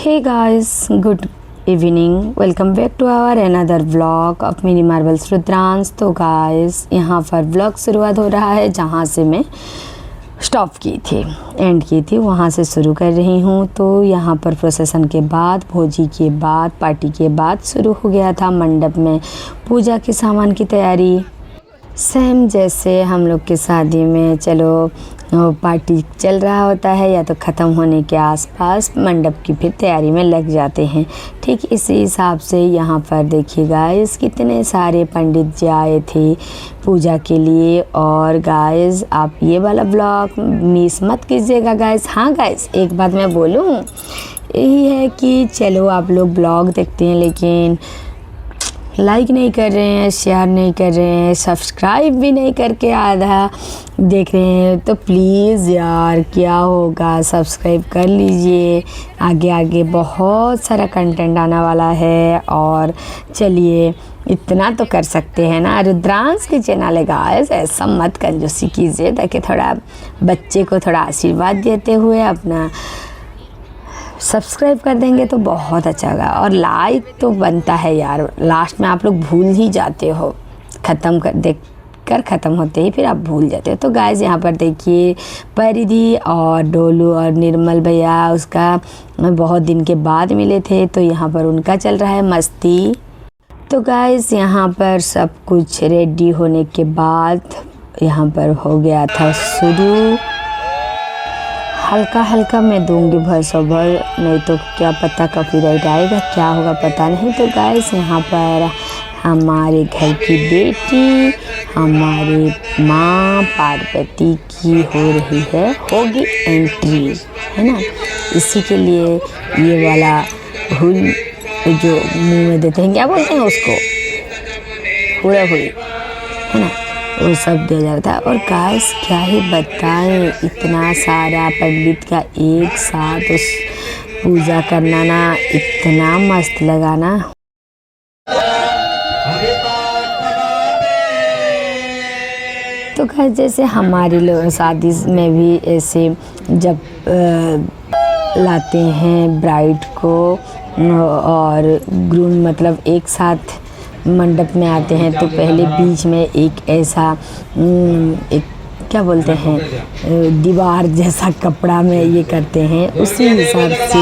Hey guys, good evening. Welcome back to our another vlog of Mini Marvels Rudransh. तो guys यहाँ पर vlog शुरुआत हो रहा है जहाँ से मैं स्टॉप की थी, एंड की थी, वहाँ से शुरू कर रही हूँ। तो यहाँ पर प्रोसेसन के बाद, भोजी के बाद, पार्टी के बाद शुरू हो गया था मंडप में पूजा के सामान की तैयारी। सेम जैसे हम लोग की शादी में चलो पार्टी चल रहा होता है या तो ख़त्म होने के आसपास मंडप की फिर तैयारी में लग जाते हैं, ठीक इसी हिसाब से यहाँ पर देखिए गाइस कितने सारे पंडित जी आए थे पूजा के लिए। और गाइस आप ये वाला ब्लॉग मिस मत कीजिएगा गाइस। हाँ गाइस, एक बात मैं बोलूँ, यही है कि चलो आप लोग ब्लॉग देखते हैं लेकिन लाइक नहीं कर रहे हैं, शेयर नहीं कर रहे हैं, सब्सक्राइब भी नहीं करके आधा देख रहे हैं। तो प्लीज़ यार क्या होगा, सब्सक्राइब कर लीजिए। आगे आगे बहुत सारा कंटेंट आने वाला है। और चलिए इतना तो कर सकते हैं ना, रुद्रांश की चैनल है गाइस, ऐसा मत कंजूसी कीजिए ताकि थोड़ा बच्चे को थोड़ा आशीर्वाद देते हुए अपना सब्सक्राइब कर देंगे तो बहुत अच्छा होगा। और लाइक तो बनता है यार, लास्ट में आप लोग भूल ही जाते हो, ख़त्म होते ही फिर आप भूल जाते हो। तो गाइस यहाँ पर देखिए परिधि और डोलू और निर्मल भैया उसका बहुत दिन के बाद मिले थे, तो यहाँ पर उनका चल रहा है मस्ती। तो गाइस यहाँ पर सब कुछ रेडी होने के बाद यहाँ पर हो गया था शुरू। हल्का हल्का मैं दूंगी वॉइस ओवर, नहीं तो क्या पता कॉपीराइट आएगा, क्या होगा पता नहीं। तो गाइस यहाँ पर हमारे घर की बेटी, हमारी माँ पार्वती की होगी एंट्री, है ना। इसी के लिए ये वाला हुल जो मुंह में देते हैं, क्या बोलते हैं उसको, पूरा हुई, है ना, वो सब दिया जा रहा था। और गाइस क्या ही बताएं, इतना सारा पंडित का एक साथ उस पूजा करना ना, इतना मस्त लगा ना। तो गाइस जैसे हमारे लोग शादी में भी ऐसे जब लाते हैं ब्राइड को और ग्रूम, मतलब एक साथ मंडप में आते हैं, तो पहले बीच में एक ऐसा एक क्या बोलते हैं दीवार जैसा कपड़ा में ये करते हैं। उसी हिसाब से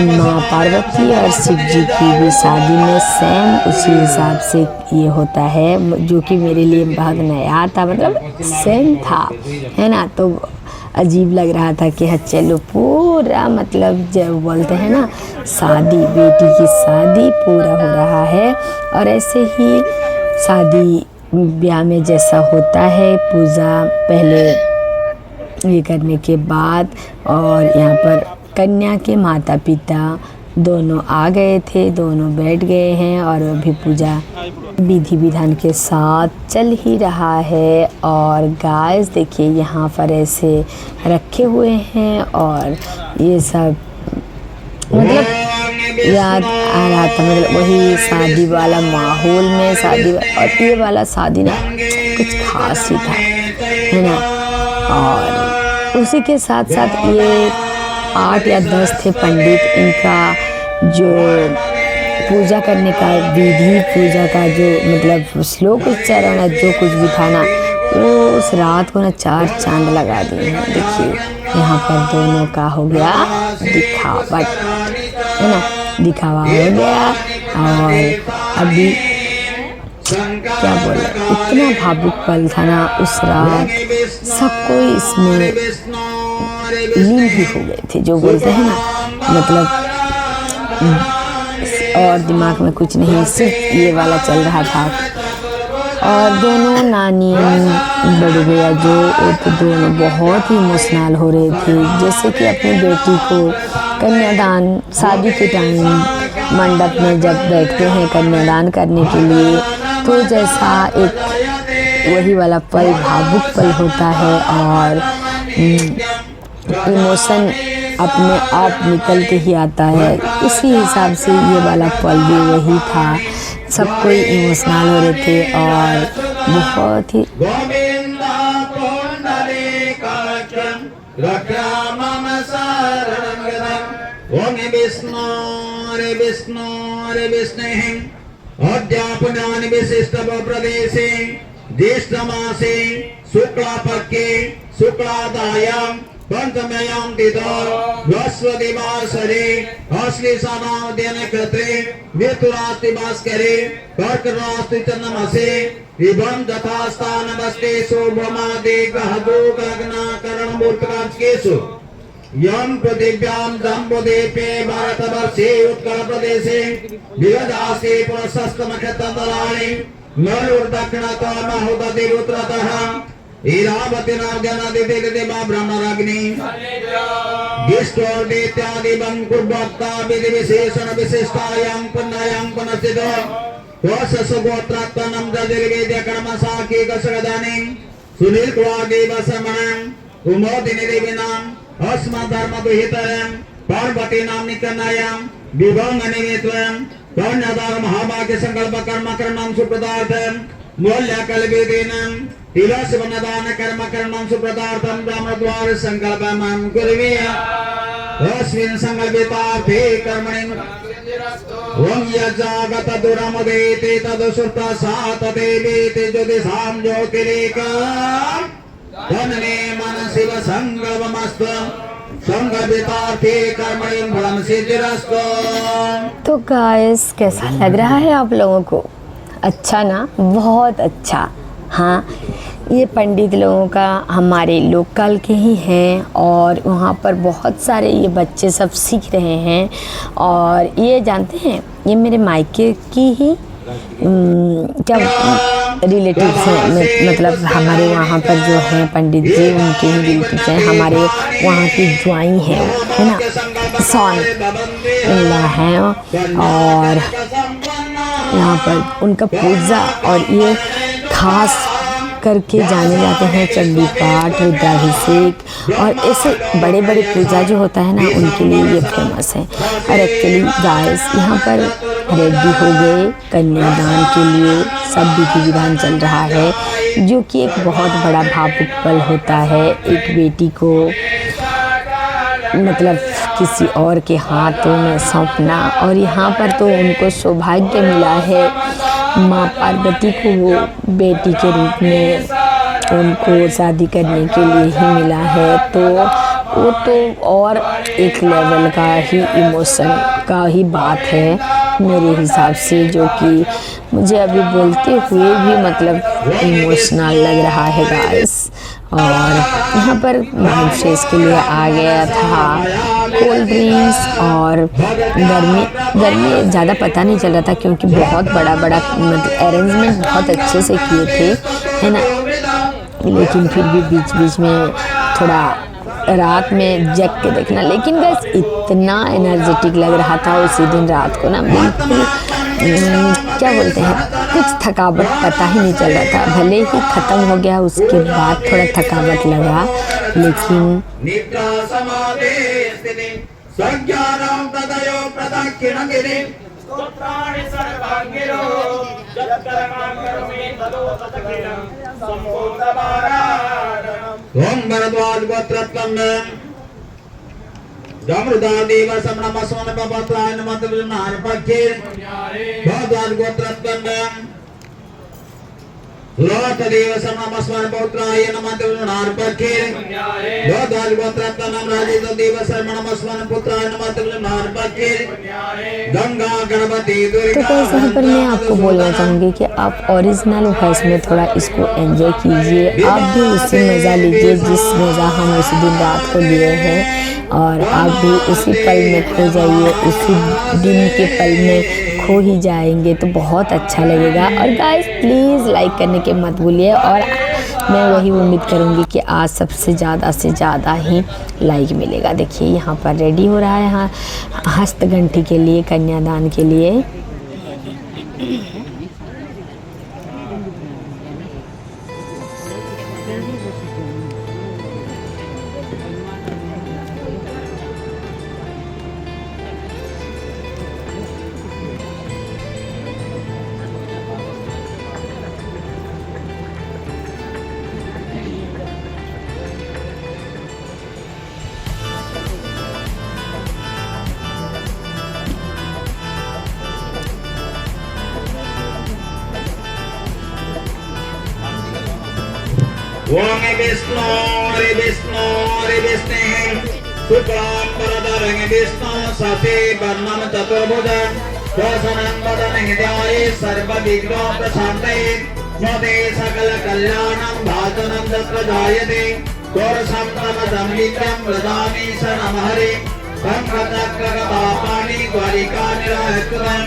माँ पार्वती और शिव जी की भी शादी में सेम उसी हिसाब से ये होता है, जो कि मेरे लिए बहुत नया था, मतलब सेम था, है ना। तो अजीब लग रहा था कि हाँ चलो पूरा, मतलब जब बोलते हैं ना शादी, बेटी की शादी पूरा हो रहा है। और ऐसे ही शादी ब्याह में जैसा होता है, पूजा पहले ये करने के बाद, और यहाँ पर कन्या के माता पिता दोनों आ गए थे, दोनों बैठ गए हैं और अभी पूजा विधि विधान के साथ चल ही रहा है। और गाइस देखिए यहाँ पर ऐसे रखे हुए हैं और ये सब मतलब याद आ रहा था, मतलब वही शादी वाला माहौल में शादी, और ये वाला शादी ना कुछ खास ही था, है ना। और उसी के साथ साथ ये 8 या 10 थे पंडित, इनका जो पूजा करने का विधि, पूजा का जो मतलब श्लोक उच्चारण जो कुछ भी था ना, वो उस रात को ना 4 चांद लगा दिए हैं। देखिए यहाँ पर दोनों का हो गया दिखावट, है ना, दिखावा हो गया। और अभी क्या बोले, इतना भावुक पल था ना उस रात, सब कोई इसमें लीन ही हो गए थे, जो बोलते हैं ना, मतलब और दिमाग में कुछ नहीं, सिर्फ ये वाला चल रहा था। और दोनों नानी बड़े भैया जो तो दोनों बहुत ही इमोशनल हो रहे थे, जैसे कि अपनी बेटी को कन्यादान, शादी के टाइम मंडप में जब बैठते हैं कन्यादान करने के लिए, तो जैसा एक वही वाला पल, भावुक पल होता है और इमोशन अपने आप निकल के ही आता है। इसी हिसाब से ये वाला पल भी वही था, सब कोई इमोशनल हो रहे थे और बहुत ही विष्णुः अद्यापनानि विशिष्टव प्रदेशे ज्येष्ठमासे शुक्लापक्षे शुक्लादायां पंचम्यां तिथौ बृहस्पतिवासरे अश्लेषानामध्ययन कृते मिथुनास्ति भास्करे कर्कटनास्ति चन्द्रमासे एवं यथास्थानमस्ते शोभमादे ग्रहदो गगनाकरणमूर्तिकांशकेषु यं पृथिव्यां जम्बुद्वीपे भारतवर्षे उत्कलप्रदेशे विगदासे पुरस्सस्तनक्षत्रतलानि नरुर्दक्षिणतः महोदधिरुत्रतः ईरावतीनार्जनदितिदिवा ब्रह्मराग्नि ज्येष्ठोर्देत्यादिवं कुर्वक्ता विधिविशेषण विशिष्टायां पुण्यायां पुनश्चितो कोशसुगोत्रत्वनं जजिर्वेद्यकर्मसाखी कसगदानि सुनीलत्वादेव समणं कुमोदिनिदेविनां अस्मद्धर्मविहितरं पार्वतीनां निकन्यायां विभङ्गनिमित्तं कन्यादार महाभाग्य संकल्प कर्म कर्मं सुप्रदार्थं मूल्यकल्पितेनं तिलस्वनदान कर्म कर्मं सुप्रदार्थं ब्रह्मद्वार संकल्पं कुर्वे अस्मिन् संकल्पितार्थे कर्मणि ओम यजागत दुरमदेते तदसुता सातदेवेते ज्योतिषां ज्योतिरेकं तन्मे मनसि संकल्पमस्तु संकल्पितार्थे कर्मणि फलं सिद्धिरस्तु। तो गाइस कैसा लग रहा है आप लोगों को? अच्छा ना, बहुत अच्छा। हाँ, ये पंडित लोगों का हमारे लोकल के ही हैं और वहाँ पर बहुत सारे ये बच्चे सब सीख रहे हैं। और ये जानते हैं, ये मेरे मायके की ही क्या रिलेटिव्स हैं, मतलब हमारे वहाँ पर जो हैं पंडित जी उनके ही रिलेटिव्स हैं, हमारे वहाँ की ज्वाई हैं, है ना, सॉन मिला है। और यहाँ पर उनका पूजा और ये खास करके जाने जाते हैं चंडी पाठ, रुद्राभिषेक और ऐसे बड़े बड़े पूजा जो होता है ना, उनके लिए ये फेमस है। और एक्चुअली गाइस यहाँ पर रेडी हो गए कन्यादान के लिए, सब विधि विधान चल रहा है, जो कि एक बहुत बड़ा भावुक पल होता है एक बेटी को मतलब किसी और के हाथों में सौंपना। और यहाँ पर तो उनको सौभाग्य मिला है, माँ पार्वती को वो बेटी के रूप में उनको शादी करने के लिए ही मिला है। तो वो तो और एक लेवल का ही इमोशन का ही बात है मेरे हिसाब से, जो कि मुझे अभी बोलते हुए भी मतलब इमोशनल लग रहा है गाइस। और यहाँ पर माइंड फ्रेश के लिए आ गया था कोल्ड ड्रिंक्स और गर्मी ज़्यादा पता नहीं चल रहा था क्योंकि बहुत बड़ा मतलब अरेंजमेंट बहुत अच्छे से किए थे, है ना। लेकिन फिर भी बीच बीच में थोड़ा रात में जग के देखना, लेकिन बस इतना एनर्जेटिक लग रहा था उसी दिन रात को ना, बिल्कुल क्या बोलते हैं, कुछ थकावट पता ही नहीं चल रहा था। भले ही ख़त्म हो गया उसके बाद थोड़ा थकावट लगा, लेकिन जामृतादेव समनमस्वन पपत्राय नमः नारपक्षे भगवान गोत्रत्वं लोकदेव समनमस्वन पौत्राय नमः नारपक्षे भगवान गोत्रत्वं राजेन्द्रदेव समनमस्वन पुत्राय नमः नारपक्षे गंगा गणपति दुर्गा। तो गाइस यहाँ पर मैं आपको बोलना चाहूँगी कि आप ओरिजिनल वॉइस में थोड़ा इसको एंजॉय कीजिए, आप भी उससे मज़ा लीजिए जिस मज़ा हम उस दिन रात को लिए हैं, और आप भी उसी पल में खो जाइए, उसी दिन के पल में खो ही जाएंगे तो बहुत अच्छा लगेगा। और गाइस प्लीज़ लाइक करने के मत भूलिए, और मैं वही उम्मीद करूँगी कि आज सबसे ज़्यादा से ज़्यादा ही लाइक मिलेगा। देखिए यहाँ पर रेडी हो रहा है यहाँ हस्तघंटी के लिए, कन्यादान के लिए। ओम विष्णु हरि विष्णु शुक्लांबरधरं विष्णु शशि वर्णं चतुर्भुजं प्रसन्नं वदनं हृदये सर्वविघ्नोपशान्तये नदे सकल कल्याणं भाजनं तत्र जायते दोषं तमसं नित्यं वदामि शरणं हरे संकटकरपाणि द्वारिका निराकृतं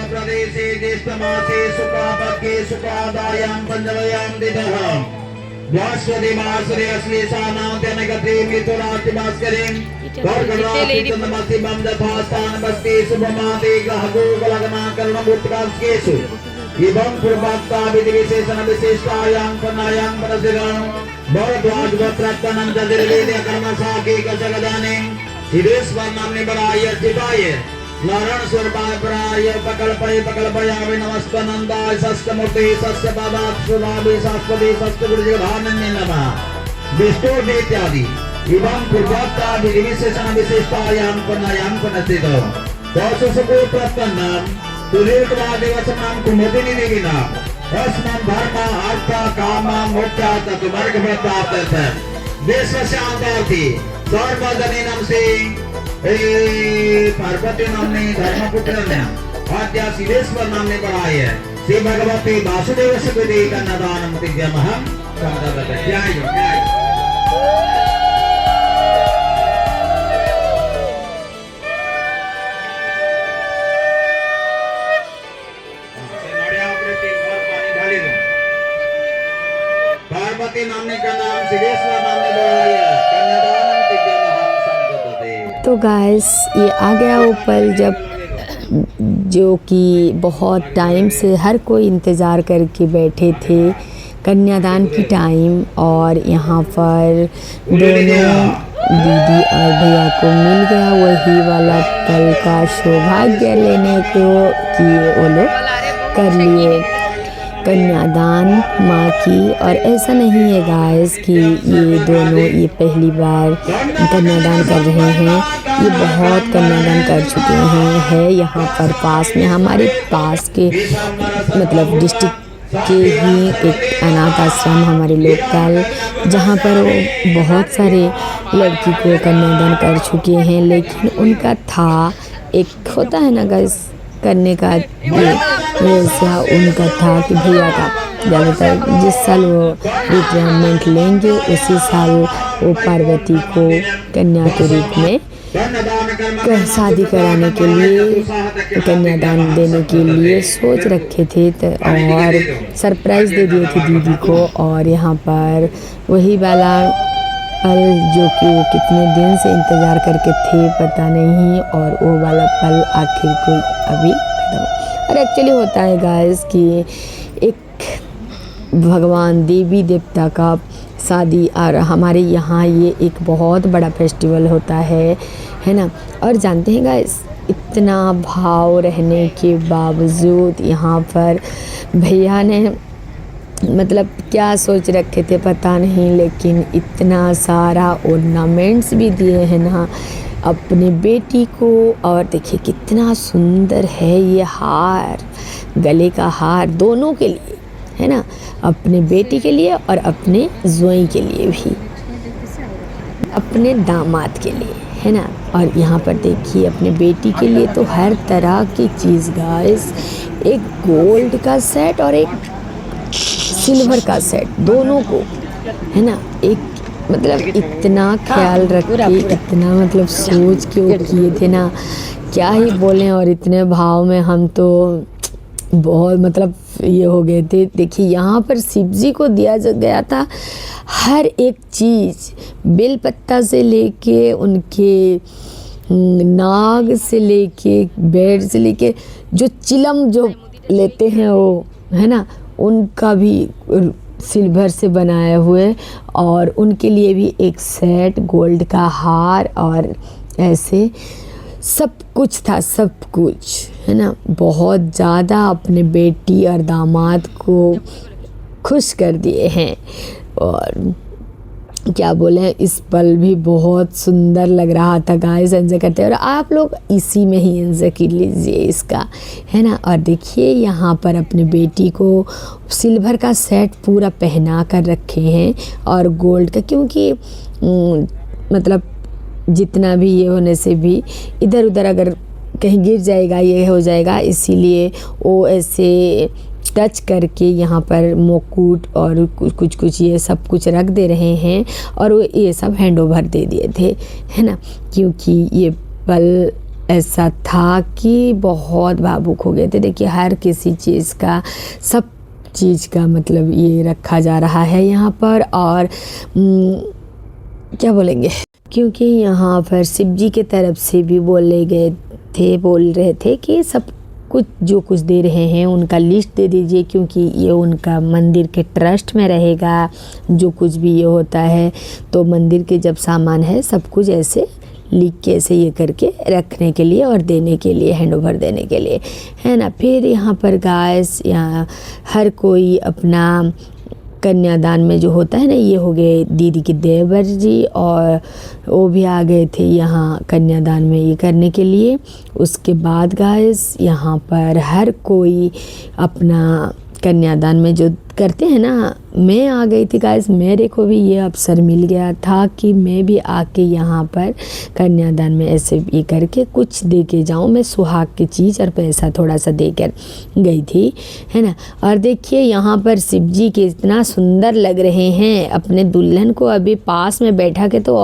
प्रदेशे ज्येष्ठमासे सुखापत्ये सुखादायां पंचमयां दिनः व्यास्वति मासरे अश्लेषानां त्यनगते मिथुनातिमास्करे कर्कराति चन्द्रमसि बं दथास्थान बस्ते शुभमाते ग्रहगोकुलगमनाकरणमुत्कास्केषु इदं पूर्वोक्ता विधि विशेषण विशिष्टायां पन्नायां परशिरं भरद्वाज गोत्रत्तनं चतुर्वेद कर्मसाके कचगदाने सिद्धेश्वर नाम्नि बराय चिताय नारायण स्वरूपाय पराय पकल्पयामि नमस्कनंदाय षष्ठमूर्ते षष्ठपादाक्षुराभि शाश्वते षष्ठगुरुजगधानन्ये नमः विष्णु इत्यादि इवं पूर्वोक्ता विशेषण विशिष्टायां पन्नायां पनस्थितो दोषसुको प्रपन्नं तुलीर्वादिवसनं कुमुदिनी देविना अस्मन् धर्म अर्थ काम मोक्ष चतुर्वर्ग प्राप्त्यर्थं विश्वशान्तार्थी सर्वजनीनं सिंह पार्वती नामने धर्मपुत्र आद्या सिद्धेश्वर नामने बढ़ाई है श्री भगवती वासुदेव सुखदेव कन्यादान मुक्तिज्ञमहं जय पार्वती नामने का नाम सिद्धेश्वर नामने बढ़ाई है कन्यादान मुक्तिज्ञमहं संतते। तो गाइस ये आ गया वो पल जब जो कि बहुत टाइम से हर कोई इंतज़ार करके बैठे थे कन्यादान की टाइम, और यहाँ पर दोनों दीदी और भैया को मिल गया वही वाला पल का सौभाग्य लेने को कि वो लोग कर लिए कन्यादान माँ की। और ऐसा नहीं है गाइस कि ये दोनों ये पहली बार कन्यादान कर रहे हैं, ये बहुत कन्यादान कर चुके हैं। है यहाँ पर पास में हमारे पास के मतलब डिस्ट्रिक्ट के ही एक अनाथ आश्रम हमारे लोकल, जहाँ पर वो बहुत सारे लड़की को कन्यादान कर चुके हैं, लेकिन उनका था एक होता है ना गाइस करने का वैसा उनका था कि भैया का ज़्यादातर जिस साल वो रिटायरमेंट लेंगे उसी साल वो पार्वती को कन्या के रूप में शादी कराने के लिए कन्यादान देने के लिए सोच रखे थे और सरप्राइज़ दे दिए थे दीदी को। और यहाँ पर वही वाला पल जो कि वो कितने दिन से इंतज़ार करके थे पता नहीं, और वो वाला पल आखिर को अभी और एक्चुअली होता है गाइस कि एक भगवान देवी देवता का शादी, और हमारे यहाँ ये एक बहुत बड़ा फेस्टिवल होता है ना। और जानते हैं गाइस इतना भाव रहने के बावजूद यहाँ पर भैया ने मतलब क्या सोच रखे थे पता नहीं, लेकिन इतना सारा ऑर्नामेंट्स भी दिए हैं ना अपनी बेटी को। और देखिए कितना सुंदर है ये हार, गले का हार दोनों के लिए है ना, अपने बेटी के लिए और अपने जोई के लिए भी, अपने दामाद के लिए है ना। और यहाँ पर देखिए अपने बेटी के लिए तो हर तरह की चीज़ गाइस, एक गोल्ड का सेट और एक सिल्वर का सेट, दोनों को है ना। एक मतलब इतना ख्याल रख के इतना मतलब सोच के वो किए थे ना, क्या ही बोलें। और इतने भाव में हम तो बहुत मतलब ये हो गए थे। देखिए यहाँ पर शिव जी को दिया गया था हर एक चीज़, बेलपत्ता से लेके उनके नाग से लेके बेड से लेके जो चिलम जो लेते हैं वो है ना, उनका भी सिल्वर से बनाए हुए, और उनके लिए भी एक सेट गोल्ड का हार, और ऐसे सब कुछ था, सब कुछ है ना। बहुत ज़्यादा अपने बेटी और दामाद को खुश कर दिए हैं। और क्या बोले, इस पल भी बहुत सुंदर लग रहा था गाइस एंजॉय करते। और आप लोग इसी में ही एंजॉय कर लीजिए इसका, है ना। और देखिए यहाँ पर अपने बेटी को सिल्वर का सेट पूरा पहना कर रखे हैं और गोल्ड का, क्योंकि मतलब जितना भी ये होने से भी इधर उधर अगर कहीं गिर जाएगा ये हो जाएगा, इसीलिए वो ऐसे टच करके यहाँ पर मुकुट और कुछ ये सब कुछ रख दे रहे हैं और वो ये सब हैंड ओवर दे दिए थे, है ना। क्योंकि ये पल ऐसा था कि बहुत भावुक हो गए थे। देखिए हर किसी चीज़ का, सब चीज़ का मतलब ये रखा जा रहा है यहाँ पर। और क्या बोलेंगे, क्योंकि यहाँ पर शिव जी के तरफ से भी बोल रहे थे कि सब कुछ जो कुछ दे रहे हैं उनका लिस्ट दे दीजिए, क्योंकि ये उनका मंदिर के ट्रस्ट में रहेगा। जो कुछ भी ये होता है तो मंदिर के जब सामान है सब कुछ ऐसे लिख के ऐसे ये करके रखने के लिए और देने के लिए, हैंड ओवर देने के लिए, है ना। फिर यहाँ पर गाइस यहाँ हर कोई अपना कन्यादान में जो होता है ना, ये हो गए दीदी के देवर जी और वो भी आ गए थे यहाँ कन्यादान में ये करने के लिए। उसके बाद गाइस यहाँ पर हर कोई अपना कन्यादान में जो करते हैं ना, मैं आ गई थी गाइस, मेरे को भी ये अवसर मिल गया था कि मैं भी आके यहाँ पर कन्यादान में ऐसे ये करके कुछ दे के जाऊँ। मैं सुहाग की चीज़ और पैसा थोड़ा सा दे कर गई थी, है ना। और देखिए यहाँ पर शिव जी के इतना सुंदर लग रहे हैं, अपने दुल्हन को अभी पास में बैठा के तो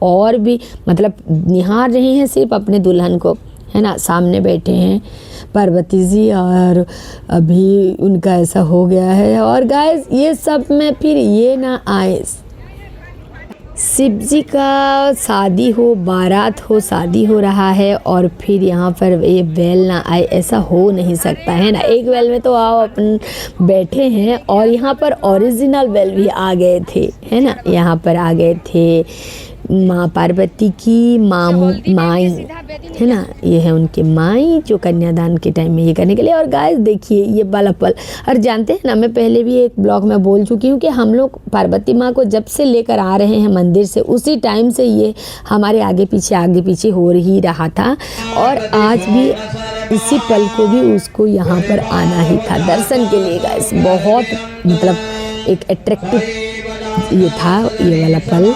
और भी मतलब निहार रहे हैं सिर्फ अपने दुल्हन को, है ना। सामने बैठे हैं पार्वती जी और अभी उनका ऐसा हो गया है। और गाइस ये सब में फिर ये ना आए, शिव जी का शादी हो, बारात हो, शादी हो रहा है और फिर यहाँ पर ये बैल ना आए, ऐसा हो नहीं सकता, है ना। एक बैल में तो आओ अपन बैठे हैं और यहाँ पर ओरिजिनल बैल भी आ गए थे, है ना। यहाँ पर आ गए थे माँ पार्वती की माई, है ना। ये है उनके माई जो कन्यादान के टाइम में ये करने के लिए। और गाइस देखिए ये वाला पल, और जानते हैं ना, मैं पहले भी एक ब्लॉग में बोल चुकी हूँ कि हम लोग पार्वती माँ को जब से लेकर आ रहे हैं मंदिर से, उसी टाइम से ये हमारे आगे पीछे हो ही रहा था। और आज भी इसी पल को भी उसको यहाँ पर आना ही था दर्शन के लिए गाइस। बहुत मतलब एक अट्रैक्टिव ये था ये वाला पल।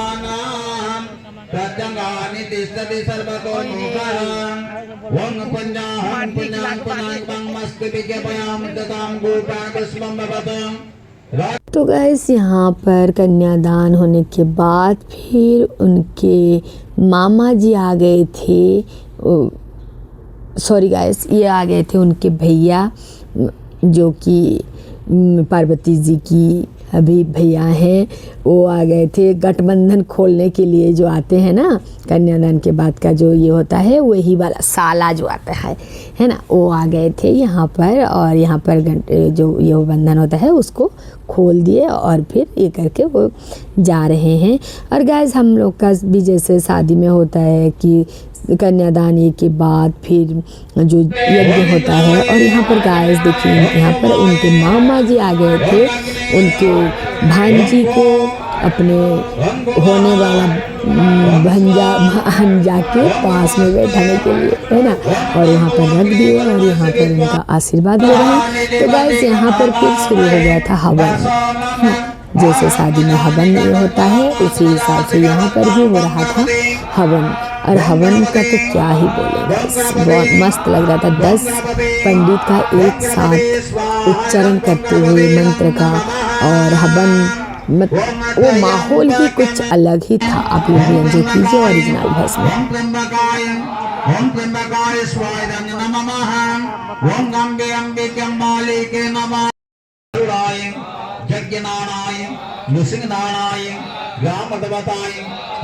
तो गाइस यहाँ पर कन्यादान होने के बाद फिर उनके मामा जी आ गए थे, सॉरी गाइस ये आ गए थे उनके भैया जो कि पार्वती जी की अभी भैया हैं, वो आ गए थे गठबंधन खोलने के लिए। जो आते हैं ना कन्यादान के बाद का जो ये होता है वही वाला साला जो आता है ना, वो आ गए थे यहाँ पर। और यहाँ पर जो ये बंधन होता है उसको खोल दिए और फिर ये करके वो जा रहे हैं। और गाइस हम लोग का भी जैसे शादी में होता है कि कन्यादान ये के बाद फिर जो यज्ञ होता है। और यहाँ पर गाइस देखिए यहाँ पर उनके मामा जी आ गए थे उनके भांजी को अपने होने वाला भांजा के पास में बैठाने के लिए, है ना। और यहाँ पर रख दिए और यहाँ पर उनका आशीर्वाद ले रहे हैं। तो गाइस यहाँ पर फिर शुरू हो गया था हवन। जैसे शादी में हवन ये होता है उसी हिसाब से यहाँ पर भी हो रहा था हवन। और हवन का तो क्या ही बोलेगा, बहुत मस्त लग रहा था। 10 पंडित का एक साथ उच्चारण करते हुए मंत्र का और हवन वो माहौल ही कुछ अलग ही था। आप लोग भी एंजॉय कीजिए ओरिजिनल वॉइस में। ओम त्र्यंबकाय स्वाहा नमः। ओम गंगे अंबिके मालिके नमः। यज्ञनाराय नृसिंहनाराय ग्राम देवताय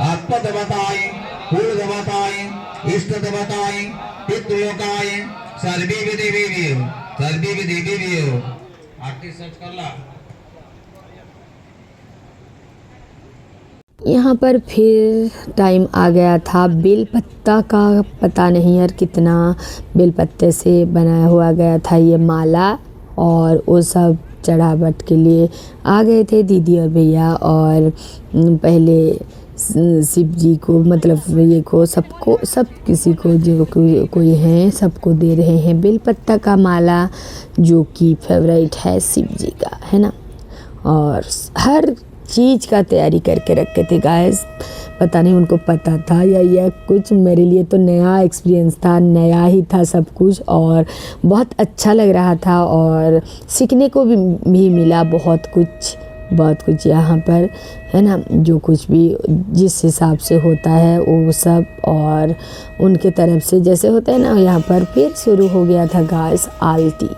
आत्म देवताय कुल देवताय इष्ट देवताय पितृलोकाय सर्वे देवी आर्टिस्ट सर्च कर ला। यहाँ पर फिर टाइम आ गया था बेल पत्ता का, पता नहीं यार कितना बेल पत्ते से बनाया हुआ गया था ये माला। और वो सब चढ़ावट के लिए आ गए थे दीदी और भैया। और पहले शिव जी को मतलब ये को सबको सब किसी को जो कोई है सबको दे रहे हैं बेलपत्ता का माला, जो कि फेवरेट है शिव जी का, है ना। और हर चीज़ का तैयारी करके रखे थे गाइस। पता नहीं उनको पता था या कुछ, मेरे लिए तो नया एक्सपीरियंस था, नया ही था सब कुछ, और बहुत अच्छा लग रहा था और सीखने को भी मिला बहुत कुछ यहाँ पर, है ना। जो कुछ भी जिस हिसाब से होता है वो सब, और उनके तरफ से जैसे होता है ना, यहाँ पर फिर शुरू हो गया था गाइस आरती।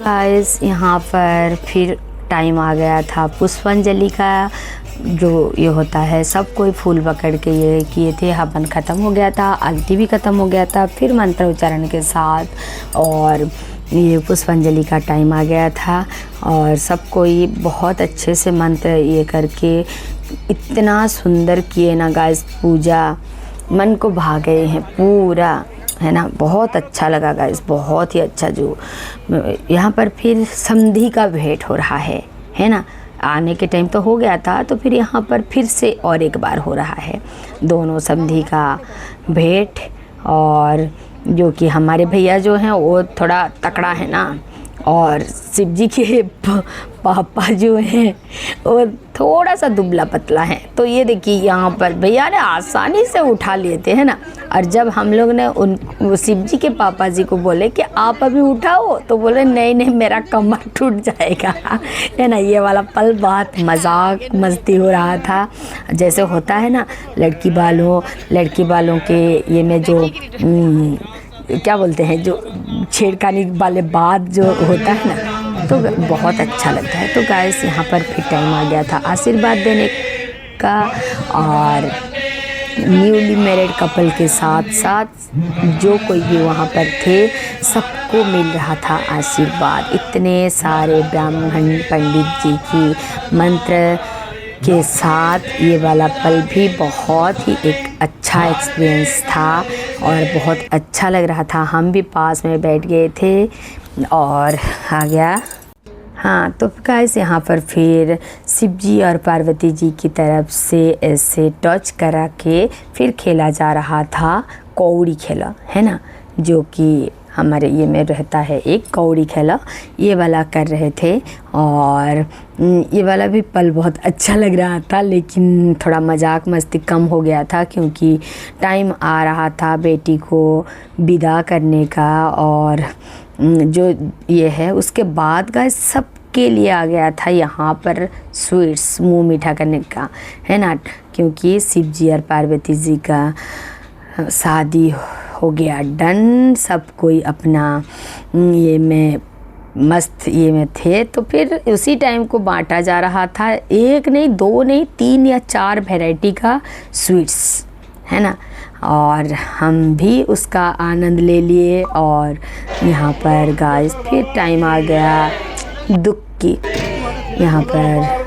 गाइस यहाँ पर फिर टाइम आ गया था पुष्पांजलि का, जो ये होता है सब कोई फूल पकड़ के ये किए थे। हवन ख़त्म हो गया था, आरती भी ख़त्म हो गया था, फिर मंत्र उच्चारण के साथ और ये पुष्पांजलि का टाइम आ गया था। और सब कोई बहुत अच्छे से मंत्र ये करके इतना सुंदर किए ना गाइस, पूजा मन को भा गए हैं पूरा, है ना। बहुत अच्छा लगा गाइस, बहुत ही अच्छा। जो यहाँ पर फिर समधी का भेंट हो रहा है ना। आने के टाइम तो हो गया था, तो फिर यहाँ पर फिर से और एक बार हो रहा है दोनों समधी का भेंट। और जो कि हमारे भैया जो हैं वो थोड़ा तकड़ा है ना, और शिव जी के पापा जो हैं वो थोड़ा सा दुबला पतला है। तो ये देखिए यहाँ पर भैया ने आसानी से उठा लिए थे, है ना। और जब हम लोग ने वो शिव जी के पापा जी को बोले कि आप अभी उठाओ, तो बोले नहीं नहीं मेरा कमर टूट जाएगा, है ना। ये वाला पल बहुत मजाक मस्ती हो रहा था, जैसे होता है ना लड़की वालों के ये में जो क्या बोलते हैं, जो छेड़खानी वाले बात जो होता है ना, तो बहुत अच्छा लगता है। तो गाइस यहाँ पर फिर टाइम आ गया था आशीर्वाद देने का, और न्यूली मैरिड कपल के साथ साथ जो कोई भी वहाँ पर थे सबको मिल रहा था आशीर्वाद। इतने सारे ब्राह्मण पंडित जी की मंत्र के साथ ये वाला पल भी बहुत ही एक अच्छा एक्सपीरियंस था और बहुत अच्छा लग रहा था। हम भी पास में बैठ गए थे और हाँ तो गाइस यहाँ पर फिर शिव जी और पार्वती जी की तरफ से ऐसे टच करा के फिर खेला जा रहा था कौड़ी खेला, है ना, जो कि हमारे ये में रहता है एक कौड़ी खेला, ये वाला कर रहे थे। और ये वाला भी पल बहुत अच्छा लग रहा था, लेकिन थोड़ा मजाक मस्ती कम हो गया था क्योंकि टाइम आ रहा था बेटी को विदा करने का। और जो ये है उसके बाद गाइस सबके लिए आ गया था यहाँ पर स्वीट्स, मुंह मीठा करने का, है ना, क्योंकि शिव जी और पार्वती जी का शादी हो गया डन। सब कोई अपना ये में मस्त ये में थे, तो फिर उसी टाइम को बांटा जा रहा था, एक नहीं दो नहीं 3 या 4 वैरायटी का स्वीट्स, है ना। और हम भी उसका आनंद ले लिए। और यहाँ पर गाइस फिर टाइम आ गया दुख की, यहाँ पर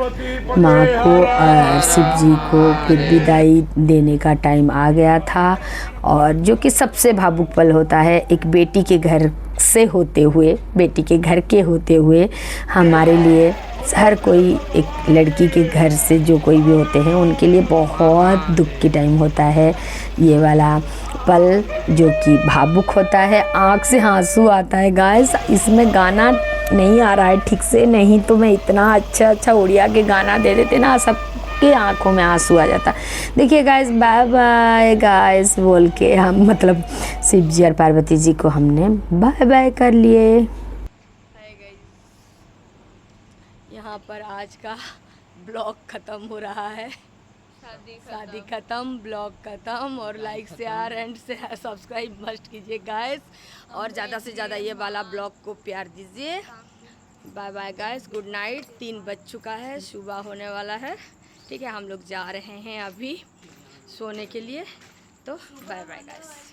माँ को और शिव जी को फिर विदाई देने का टाइम आ गया था। और जो कि सबसे भावुक पल होता है एक बेटी के घर से होते हुए, बेटी के घर के होते हुए हमारे लिए, हर कोई एक लड़की के घर से जो कोई भी होते हैं उनके लिए बहुत दुख की टाइम होता है ये वाला पल, जो कि भावुक होता है, आँख से आंसू आता है। गाइस इसमें गाना नहीं आ रहा है ठीक से, नहीं तो मैं इतना अच्छा उड़िया के गाना दे देते ना, सबके आंखों में आंसू आ जाता। देखिए गाइस, बाय बाय गाइस बोल के हम मतलब शिव जी और पार्वती जी को हमने बाय बाय कर लिए। यहाँ पर आज का ब्लॉग ख़त्म हो रहा है, शादी ख़त्म, ब्लॉग ख़त्म। और like share and subscribe must कीजिए गाइस, और ज़्यादा से ज़्यादा ये वाला ब्लॉग को प्यार दीजिए। Bye bye guys, good night. 3 बज चुका है, सुबह होने वाला है, ठीक है। हम लोग जा रहे हैं अभी सोने के लिए, तो बाय बाय गाइस।